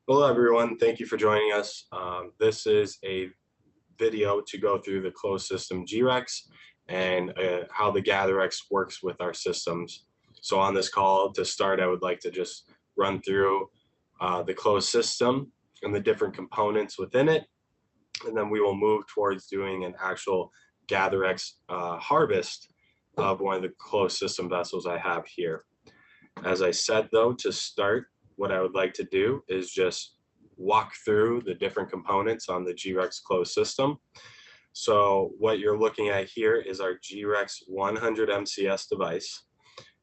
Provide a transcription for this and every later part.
Hello, everyone. Thank you for joining us. This is a video to go through the closed system G-Rex and how the GatheRex works with our systems. So on this call, to start, I would like to just run through the closed system and the different components within it. And then we will move towards doing an actual GatheRex harvest of one of the closed system vessels I have here. As I said, though, to start, what I would like to do is just walk through the different components on the G-Rex closed system. So what you're looking at here is our G-Rex100M-CS device.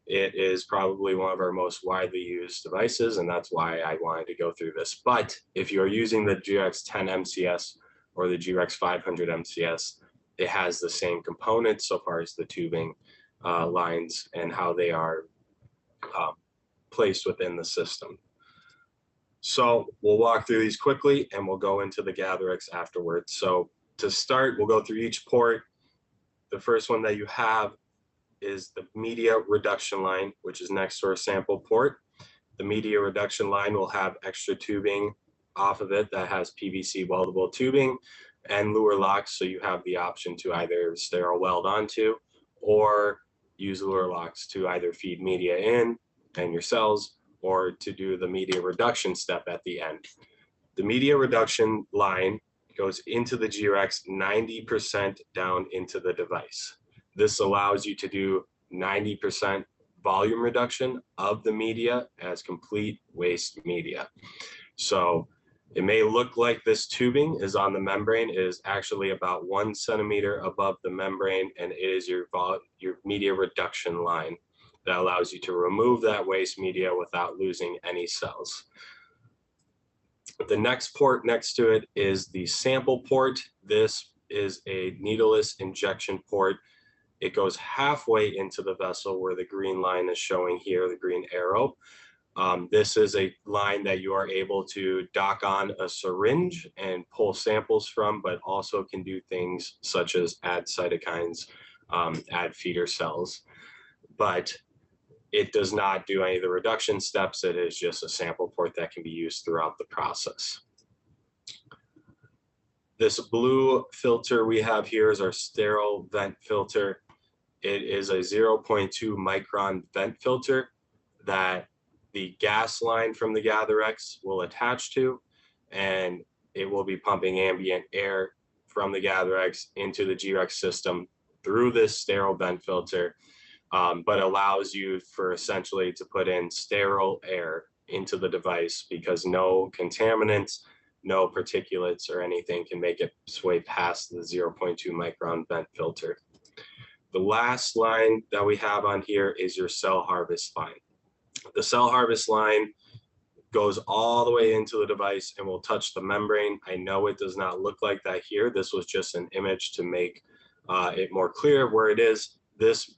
It is probably one of our most widely used devices, and that's why I wanted to go through this. But if you're using the G-Rex10M-CS or the G-Rex500M-CS, it has the same components so far as the tubing lines and how they are placed within the system. So we'll walk through these quickly and we'll go into the GatheRex afterwards. So to start, we'll go through each port. The first one that you have is the media reduction line, which is next to our sample port. The media reduction line will have extra tubing off of it that has PVC weldable tubing and lure locks. So you have the option to either sterile weld onto or use lure locks to either feed media in and your cells, or to do the media reduction step at the end. The media reduction line goes into the G-Rex 90% down into the device. This allows you to do 90% volume reduction of the media as complete waste media. So it may look like this tubing is on the membrane. It is actually about 1 centimeter above the membrane, and it is your media reduction line that allows you to remove that waste media without losing any cells. The next port next to it is the sample port. This is a needleless injection port. It goes halfway into the vessel where the green line is showing here, the green arrow. This is a line that you are able to dock on a syringe and pull samples from, but also can do things such as add cytokines, add feeder cells. But it does not do any of the reduction steps. It is just a sample port that can be used throughout the process. This blue filter we have here is our sterile vent filter. It is a 0.2 micron vent filter that the gas line from the GatheRex will attach to, and it will be pumping ambient air from the GatheRex into the G-Rex system through this sterile vent filter. But allows you for essentially to put in sterile air into the device because no contaminants, no particulates or anything can make its way past the 0.2 micron vent filter. The last line that we have on here is your cell harvest line. The cell harvest line goes all the way into the device and will touch the membrane. I know it does not look like that here. This was just an image to make it more clear where it is. This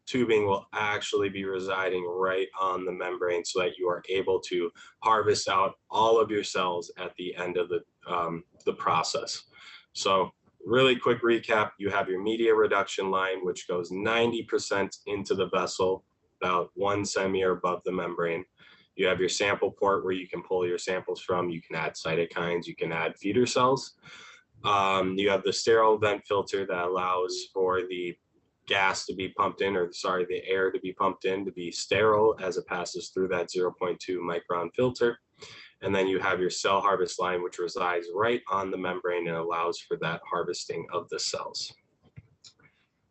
tubing will actually be residing right on the membrane so that you are able to harvest out all of your cells at the end of the process. So really quick recap, you have your media reduction line, which goes 90% into the vessel, about 1 centimeter above the membrane. You have your sample port where you can pull your samples from. You can add cytokines, you can add feeder cells. You have the sterile vent filter that allows for the gas to be pumped in, or sorry, the air to be pumped in to be sterile as it passes through that 0.2 micron filter. And then you have your cell harvest line, which resides right on the membrane and allows for that harvesting of the cells.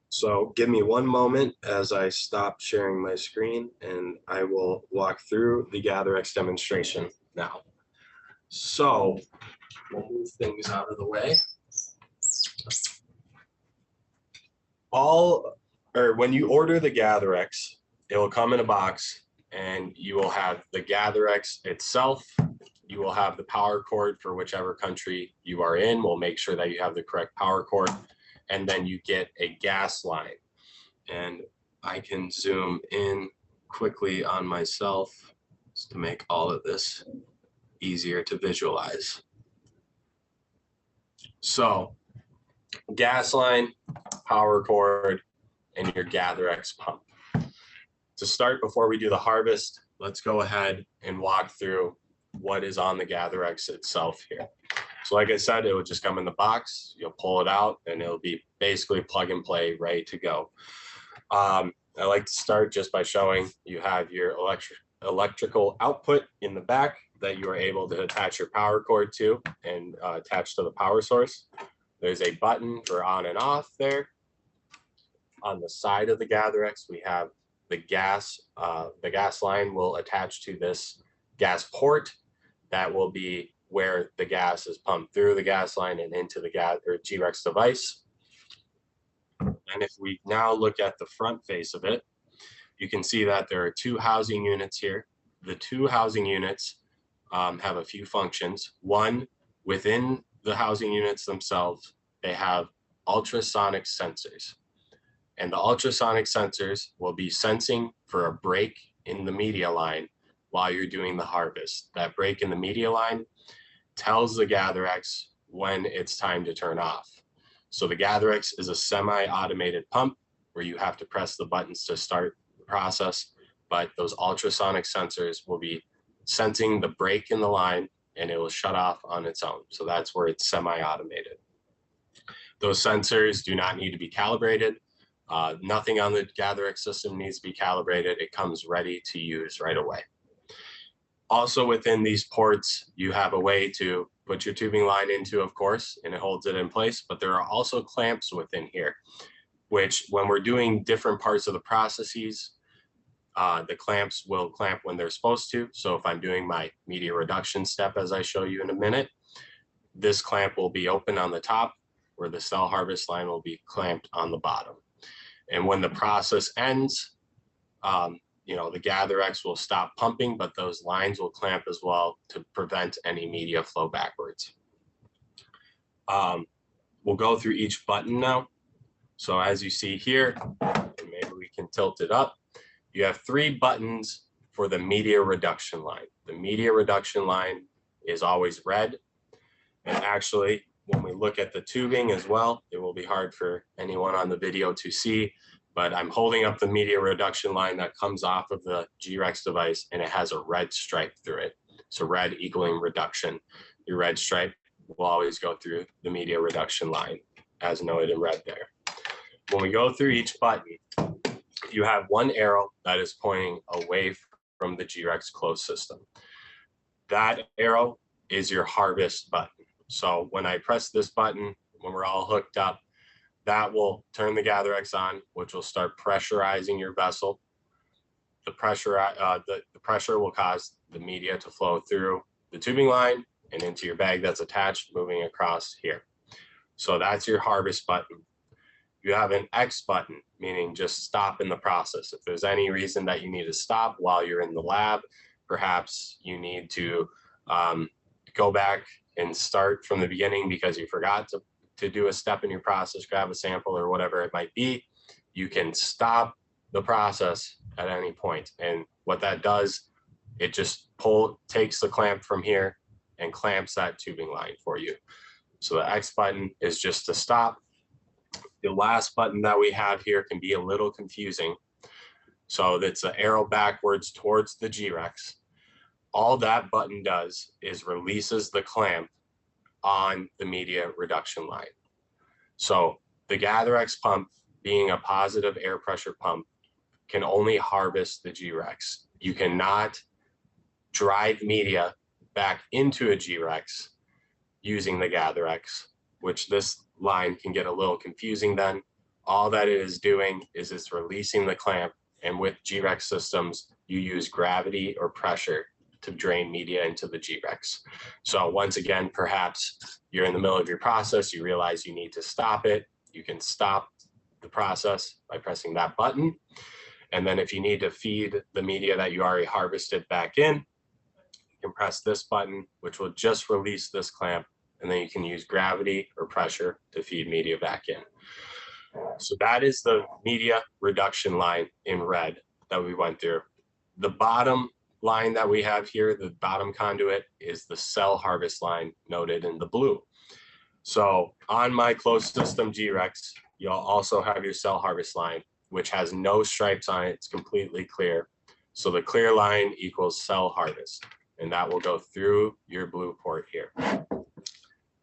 So give me one moment as I stop sharing my screen and I will walk through the GatheRex demonstration now. So we'll move things out of the way. When you order the GatheRex, it will come in a box and you will have the GatheRex itself. You will have the power cord for whichever country you are in. We'll make sure that you have the correct power cord. And then you get a gas line. And I can zoom in quickly on myself just to make all of this easier to visualize. So gas line, power cord, and your GatheRex pump. To start, before we do the harvest, let's go ahead and walk through what is on the GatheRex itself here. So like I said, it will just come in the box, you'll pull it out, and it'll be basically plug and play, ready to go. I like to start just by showing you have your electrical output in the back that you are able to attach your power cord to and attach to the power source. There's a button for on and off there. On the side of the GatheRex, we have the gas line will attach to this gas port. That will be where the gas is pumped through the gas line and into the G-Rex device. And if we now look at the front face of it, you can see that there are two housing units here. The two housing units have a few functions. One, within the housing units themselves, they have ultrasonic sensors. And the ultrasonic sensors will be sensing for a break in the media line while you're doing the harvest. That break in the media line tells the GatheRex when it's time to turn off. So the GatheRex is a semi-automated pump where you have to press the buttons to start the process, but those ultrasonic sensors will be sensing the break in the line and it will shut off on its own. So that's where it's semi-automated. Those sensors do not need to be calibrated. Nothing on the GatheRex system needs to be calibrated. It comes ready to use right away. Also within these ports, you have a way to put your tubing line into, of course, and it holds it in place, but there are also clamps within here, which when we're doing different parts of the processes, the clamps will clamp when they're supposed to. So if I'm doing my media reduction step, as I show you in a minute, this clamp will be open on the top where the cell harvest line will be clamped on the bottom. And when the process ends, the GatheRex will stop pumping, but those lines will clamp as well to prevent any media flow backwards. We'll go through each button now. So as you see here, maybe we can tilt it up. You have 3 buttons for the media reduction line. The media reduction line is always red. And actually, when we look at the tubing as well, it will be hard for anyone on the video to see, but I'm holding up the media reduction line that comes off of the G-Rex device, and it has a red stripe through it. So red equaling reduction. Your red stripe will always go through the media reduction line, as noted in red there. When we go through each button, you have one arrow that is pointing away from the G-Rex closed system. That arrow is your harvest button. So when I press this button, when we're all hooked up, that will turn the GatheRex on, which will start pressurizing your vessel. The pressure will cause the media to flow through the tubing line and into your bag that's attached, moving across here. So that's your harvest button. You have an X button, meaning just stop in the process. If there's any reason that you need to stop while you're in the lab, perhaps you need to go back and start from the beginning because you forgot to do a step in your process, grab a sample or whatever it might be, you can stop the process at any point. And what that does, it just takes the clamp from here and clamps that tubing line for you. So the X button is just to stop. The last button that we have here can be a little confusing. So it's an arrow backwards towards the G-Rex. All that button does is releases the clamp on the media reduction line. So the GatheRex pump, being a positive air pressure pump, can only harvest the G-Rex. You cannot drive media back into a G-Rex using the GatheRex, which this line can get a little confusing then. All that it is doing is it's releasing the clamp, and with G-Rex systems, you use gravity or pressure to drain media into the G-Rex. So once again, perhaps you're in the middle of your process, you realize you need to stop it. You can stop the process by pressing that button. And then if you need to feed the media that you already harvested back in, you can press this button, which will just release this clamp, and then you can use gravity or pressure to feed media back in. So that is the media reduction line in red that we went through. The bottom line that we have here, the bottom conduit, is the cell harvest line noted in the blue. So on my closed system G-Rex, you'll also have your cell harvest line, which has no stripes on it. It's completely clear. So the clear line equals cell harvest. and that will go through your blue port here.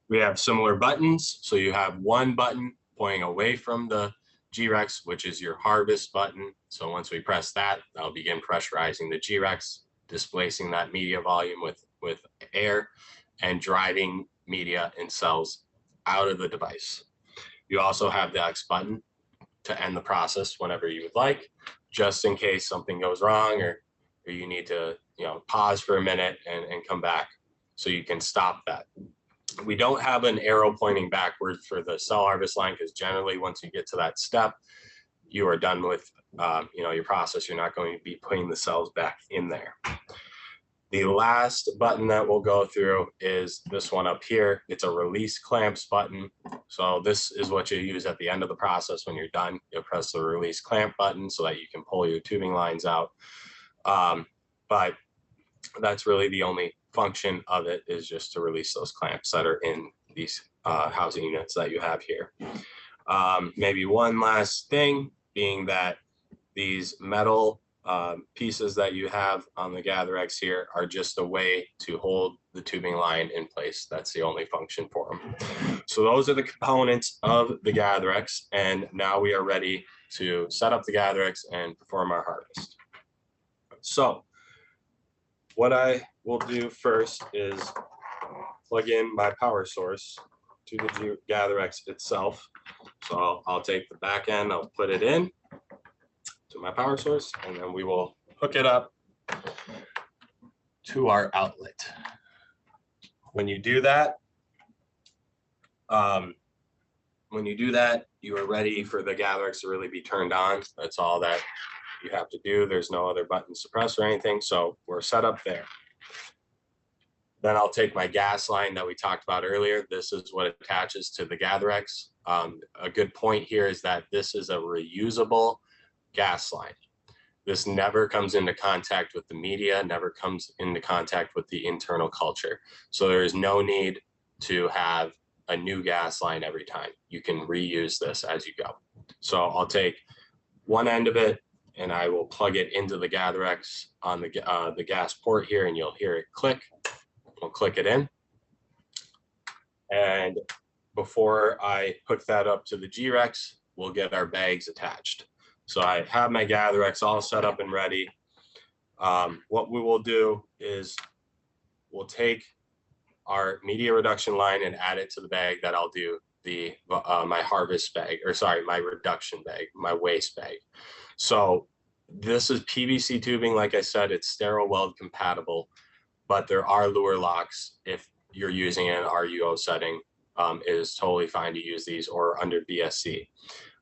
We have similar buttons. So you have one button pointing away from the G-Rex, which is your harvest button. So once we press that, that'll begin pressurizing the G-Rex, displacing that media volume with air and driving media and cells out of the device. You also have the X button to end the process whenever you would like, just in case something goes wrong or you need to pause for a minute and come back, so you can stop that. We don't have an arrow pointing backwards for the cell harvest line, because generally once you get to that step, you are done with your process. You're not going to be putting the cells back in there. The last button that we'll go through is this one up here. It's a release clamps button. So this is what you use at the end of the process. When you're done, you'll press the release clamp button so that you can pull your tubing lines out. But that's really the only function of it, is just to release those clamps that are in these housing units that you have here. Maybe one last thing being that these metal pieces that you have on the GatheRex here are just a way to hold the tubing line in place. That's the only function for them. So those are the components of the GatheRex, and now we are ready to set up the GatheRex and perform our harvest. So what I will do first is plug in my power source to the GatheRex itself. So I'll take the back end, I'll put it in to my power source, and then we will hook it up to our outlet. When you do that, you are ready for the GatheRex to really be turned on. That's all that you have to do. There's no other buttons to press or anything. So we're set up there. Then I'll take my gas line that we talked about earlier. This is what attaches to the GatheRex. A good point here is that this is a reusable gas line. This never comes into contact with the media, never comes into contact with the internal culture. So there is no need to have a new gas line every time. You can reuse this as you go. So I'll take one end of it and I will plug it into the GatheRex on the gas port here, and you'll hear it click. We'll click it in. And before I hook that up to the G-Rex, we'll get our bags attached. So I have my GatheRex all set up and ready. What we will do is we'll take our media reduction line and add it to the bag that I'll do my harvest bag, or sorry, my reduction bag, my waste bag. So this is PVC tubing. Like I said, it's sterile weld compatible, but there are lure locks. If you're using an RUO setting, it is totally fine to use these, or under BSC.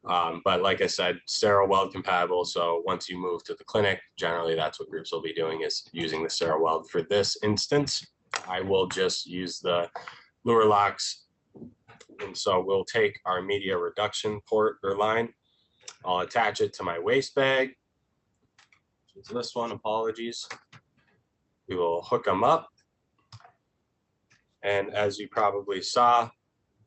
But like I said, sterile weld compatible. So once you move to the clinic, generally that's what groups will be doing, is using the sterile weld. For this instance, I will just use the lure locks. And so we'll take our media reduction port or line. I'll attach it to my waste bag. It's this one, apologies. We will hook them up. And as you probably saw,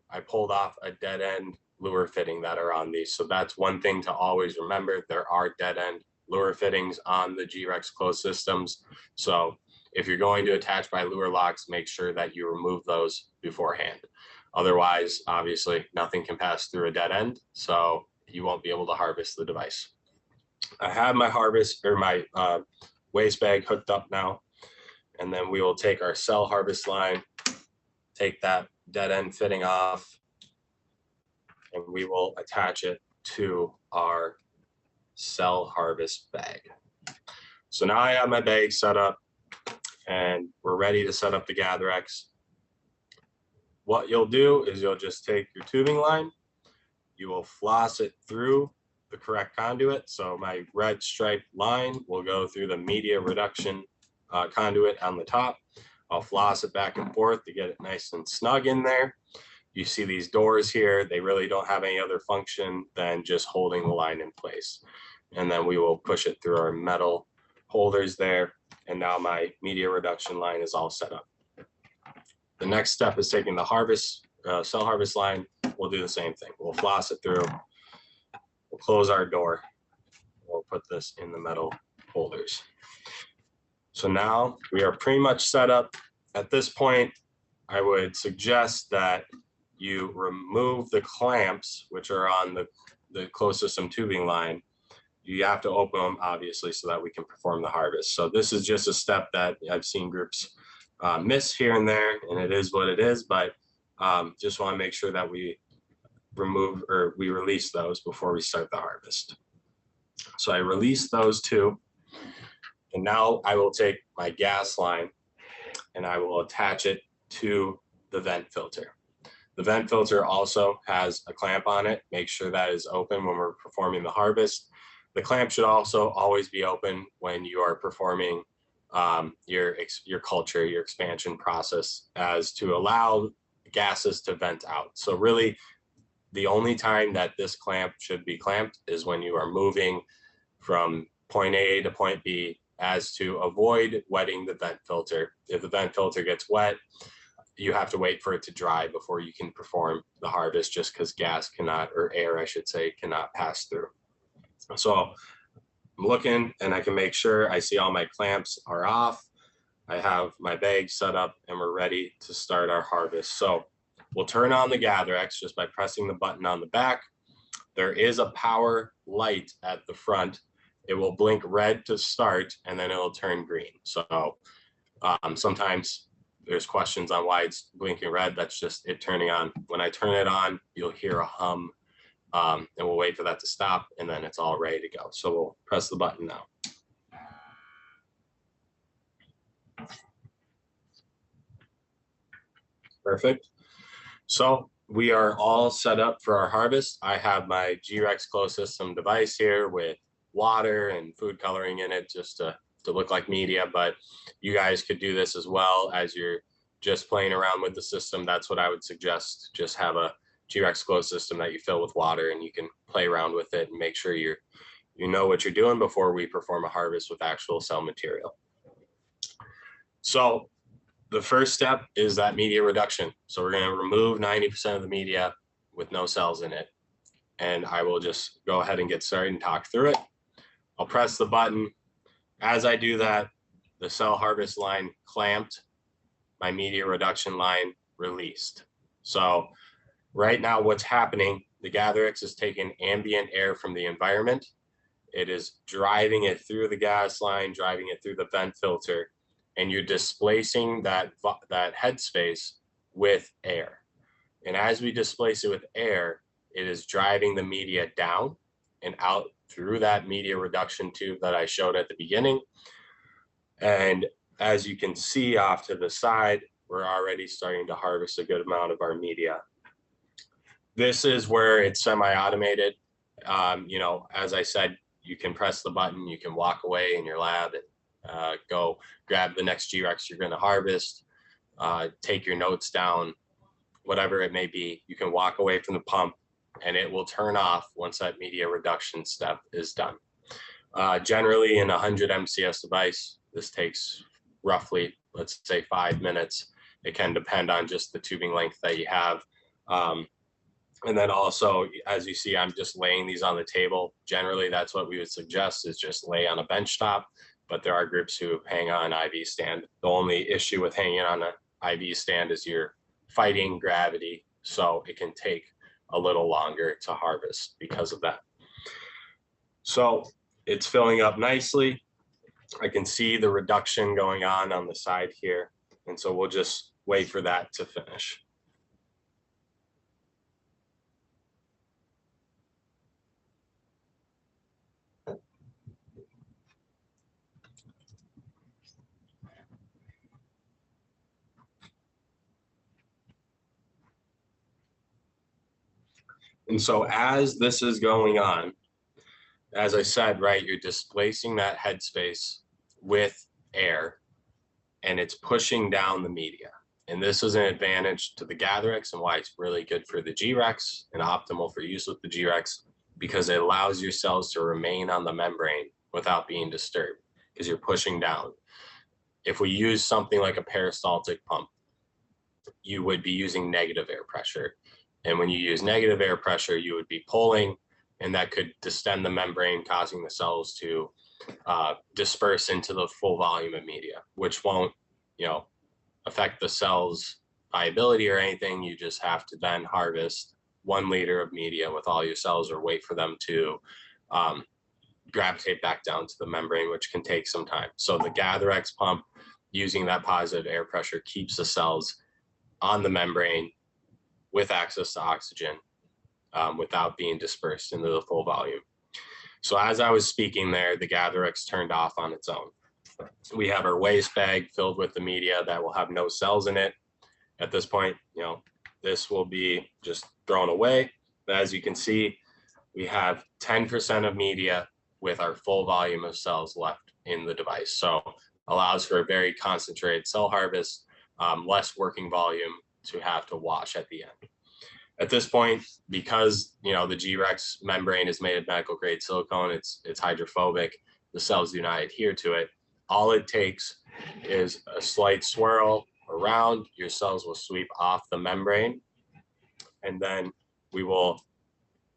I pulled off a dead end lure fitting that are on these. So that's one thing to always remember. There are dead end lure fittings on the G-Rex closed systems. So if you're going to attach by lure locks, make sure that you remove those beforehand. Otherwise, obviously, nothing can pass through a dead end, so you won't be able to harvest the device. I have my waste bag hooked up now, and then we will take our cell harvest line, take that dead end fitting off, and we will attach it to our cell harvest bag. So now I have my bag set up, and we're ready to set up the GatheRex. What you'll do is you'll just take your tubing line, you will floss it through the correct conduit. So my red striped line will go through the media reduction conduit on the top. I'll floss it back and forth to get it nice and snug in there. You see these doors here, they really don't have any other function than just holding the line in place. And then we will push it through our metal holders there. And now my media reduction line is all set up. The next step is taking the cell harvest line. We'll do the same thing. We'll floss it through. We'll close our door. We'll put this in the metal holders. So now we are pretty much set up. At this point, I would suggest that you remove the clamps, which are on the closed system tubing line. You have to open them, obviously, so that we can perform the harvest. So this is just a step that I've seen groups miss here and there, and it is what it is, but just want to make sure that we release those before we start the harvest. So I release those two, and now I will take my gas line and I will attach it to the vent filter. The vent filter also has a clamp on it. Make sure that is open when we're performing the harvest. The clamp should also always be open when you are performing your culture, your expansion process, as to allow gases to vent out. So really, the only time that this clamp should be clamped is when you are moving from point A to point B, as to avoid wetting the vent filter. If the vent filter gets wet, you have to wait for it to dry before you can perform the harvest, just because gas cannot, or air, I should say, cannot pass through. So I'm looking and I can make sure I see all my clamps are off. I have my bag set up and we're ready to start our harvest. So we'll turn on the GatheRex just by pressing the button on the back. There is a power light at the front. It will blink red to start and then it'll turn green. So sometimes there's questions on why it's blinking red. That's just it turning on. When I turn it on, you'll hear a hum, and we'll wait for that to stop, and then it's all ready to go. So we'll press the button now. Perfect. So we are all set up for our harvest. I have my G-Rex closed system device here with water and food coloring in it, just to look like media, but you guys could do this as well as you're just playing around with the system. That's what I would suggest. Just have a G-Rex closed system that you fill with water and you can play around with it and make sure you know what you're doing before we perform a harvest with actual cell material. So the first step is that media reduction. So we're going to remove 90% of the media with no cells in it. And I will just go ahead and get started and talk through it. I'll press the button. As I do that, the cell harvest line clamped, my media reduction line released. So right now what's happening, the GatheRex is taking ambient air from the environment. It is driving it through the gas line, driving it through the vent filter, and you're displacing that headspace with air. And as we displace it with air, it is driving the media down and out through that media reduction tube that I showed at the beginning. And as you can see off to the side, we're already starting to harvest a good amount of our media. This is where it's semi-automated. You know, as I said, you can press the button, you can walk away in your lab and go grab the next G-Rex you're going to harvest, take your notes down, whatever it may be. You can walk away from the pump and it will turn off once that media reduction step is done. Generally in a 100M-CS device, this takes roughly, let's say, 5 minutes. It can depend on just the tubing length that you have. And then also, as you see, I'm just laying these on the table. Generally, that's what we would suggest, is just lay on a bench top, but there are groups who hang on an IV stand. The only issue with hanging on an IV stand is you're fighting gravity, so it can take a little longer to harvest because of that. So it's filling up nicely. I can see the reduction going on the side here. And so we'll just wait for that to finish. And so as this is going on, as I said, right, you're displacing that headspace with air and it's pushing down the media. And this is an advantage to the GatheRex and why it's really good for the G-Rex and optimal for use with the G-Rex, because it allows your cells to remain on the membrane without being disturbed because you're pushing down. If we use something like a peristaltic pump, you would be using negative air pressure. And when you use negative air pressure, you would be pulling, and that could distend the membrane, causing the cells to disperse into the full volume of media, which won't, affect the cell's viability or anything. You just have to then harvest 1 liter of media with all your cells, or wait for them to gravitate back down to the membrane, which can take some time. So the GatheRex pump, using that positive air pressure, keeps the cells on the membrane with access to oxygen without being dispersed into the full volume. So as I was speaking there, the GatheRex turned off on its own. We have our waste bag filled with the media that will have no cells in it. At this point, this will be just thrown away. But as you can see, we have 10% of media with our full volume of cells left in the device. So allows for a very concentrated cell harvest, less working volume to have to wash at the end. At this point, because the G-Rex membrane is made of medical grade silicone, it's hydrophobic, the cells do not adhere to it. All it takes is a slight swirl around, your cells will sweep off the membrane, and then we will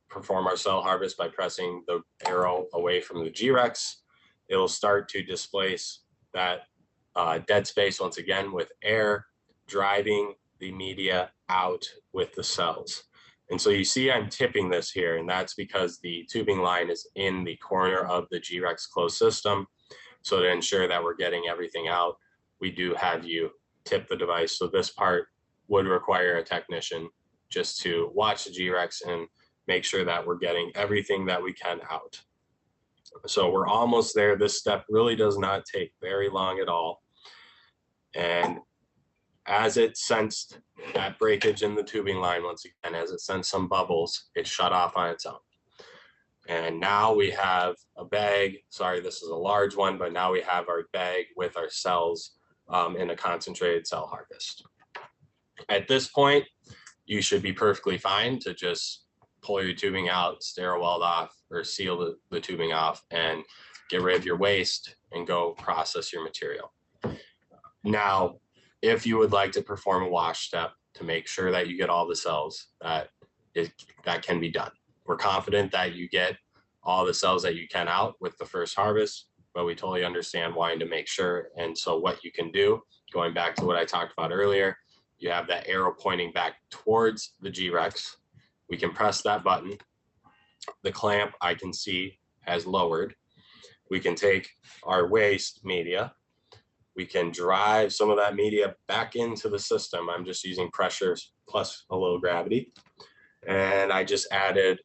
perform our cell harvest by pressing the arrow away from the G-Rex. It will start to displace that dead space once again with air, driving the media out with the cells. And so you see I'm tipping this here, and that's because the tubing line is in the corner of the G-Rex closed system. So to ensure that we're getting everything out, we do have you tip the device. So this part would require a technician just to watch the G-Rex and make sure that we're getting everything that we can out. So we're almost there. This step really does not take very long at all. And as it sensed that breakage in the tubing line, once again, as it sensed some bubbles, it shut off on its own. And now we have a bag, sorry, this is a large one, but now we have our bag with our cells in a concentrated cell harvest. At this point, you should be perfectly fine to just pull your tubing out, sterile weld off, or seal the tubing off, and get rid of your waste and go process your material. Now, if you would like to perform a wash step to make sure that you get all the cells, that can be done. We're confident that you get all the cells that you can out with the first harvest, but we totally understand wanting to make sure. And so what you can do, going back to what I talked about earlier, you have that arrow pointing back towards the G-Rex. We can press that button. The clamp, I can see, has lowered. We can take our waste media. We can drive some of that media back into the system. I'm just using pressure plus a little gravity. And I just added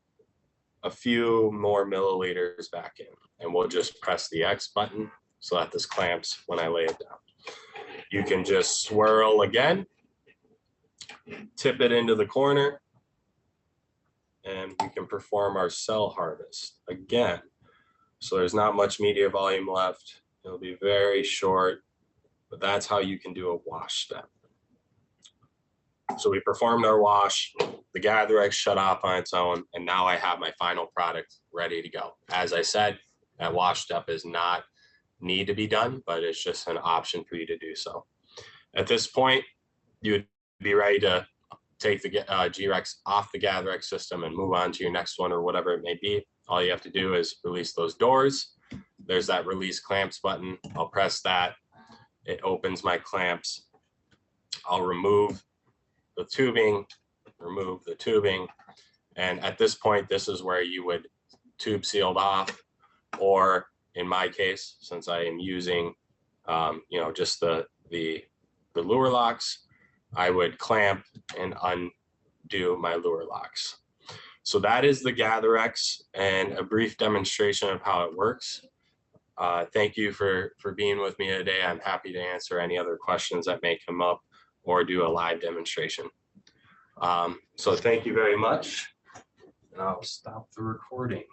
a few more milliliters back in. And we'll just press the X button so that this clamps when I lay it down. You can just swirl again, tip it into the corner, and we can perform our cell harvest again. So there's not much media volume left. It'll be very short, but that's how you can do a wash step. So we performed our wash, the GatheRex shut off on its own, and now I have my final product ready to go. As I said, that wash step is not need to be done, but it's just an option for you to do so. At this point, you would be ready to take the G-Rex off the GatheRex system and move on to your next one or whatever it may be. All you have to do is release those doors. There's that release clamps button. I'll press that. It opens my clamps. I'll remove the tubing, and at this point, this is where you would tube sealed off, or in my case, since I am using, just the lure locks, I would clamp and undo my lure locks. So that is the GatheRex and a brief demonstration of how it works. Thank you for being with me today. I'm happy to answer any other questions that may come up or do a live demonstration. So thank you very much, and I'll stop the recording.